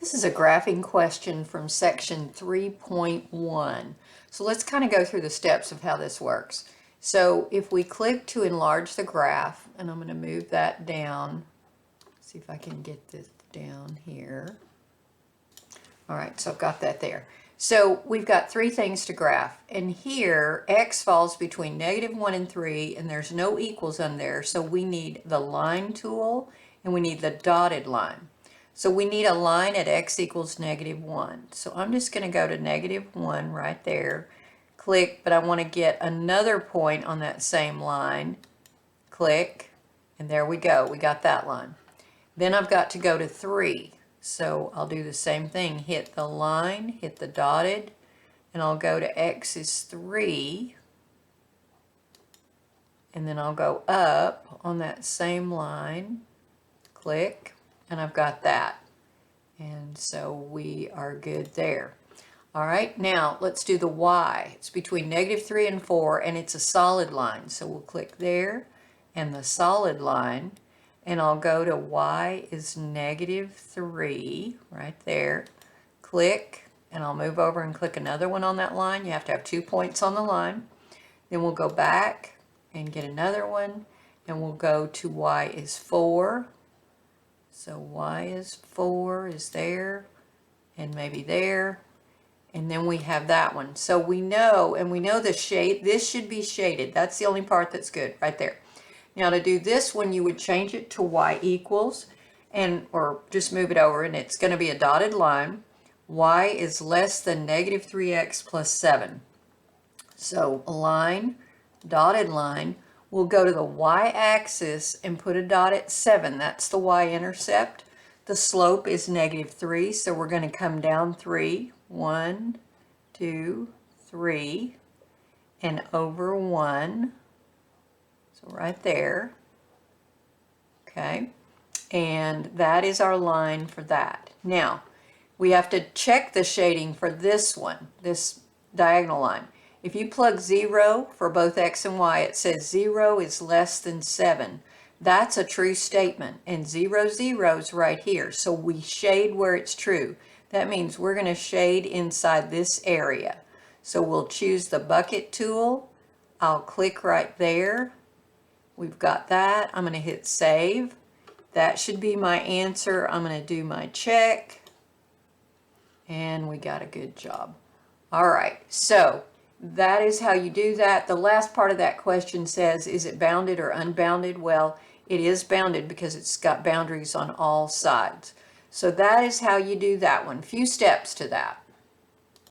This is a graphing question from section 3.1. So let's kind of go through the steps of how this works. So if we click to enlarge the graph, and I'm going to move that down, see if I can get this down here. All right, so I've got that there. So we've got three things to graph, and here x falls between -1 and 3, and there's no equals on there, so we need the line tool and we need the dotted line. So we need a line at x equals -1. So I'm just going to go to -1 right there, click, but I want to get another point on that same line, click, and there we go, we got that line. Then I've got to go to 3. So I'll do the same thing, hit the line, hit the dotted, and I'll go to x is 3, and then I'll go up on that same line, click, and I've got that. And so we are good there. All right, now let's do the y. It's between -3 and 4, and it's a solid line. So we'll click there, and the solid line, and I'll go to y is -3 right there, click, and I'll move over and click another one on that line. You have to have 2 points on the line. Then we'll go back and get another one, and we'll go to y is 4. So y is 4 is there, and maybe there, and then we have that one. So we know, and we know the shade, this should be shaded. That's the only part that's good right there. Now to do this one, you would change it to y equals, and or just move it over, and it's going to be a dotted line. Y is less than -3x plus 7. So a line, dotted line, we'll go to the y-axis and put a dot at 7. That's the y-intercept. The slope is -3, so we're going to come down 3. 1, 2, 3, and over 1. So right there. Okay. And that is our line for that. Now, we have to check the shading for this one, this diagonal line. If you plug 0 for both x and y, it says 0 is less than 7. That's a true statement, and 0, 0 is right here. So we shade where it's true. That means we're going to shade inside this area. So we'll choose the bucket tool. I'll click right there. We've got that. I'm going to hit save. That should be my answer. I'm going to do my check. And we got a good job. All right, so that is how you do that. The last part of that question says, is it bounded or unbounded? Well, it is bounded because it's got boundaries on all sides. So that is how you do that one. Few steps to that.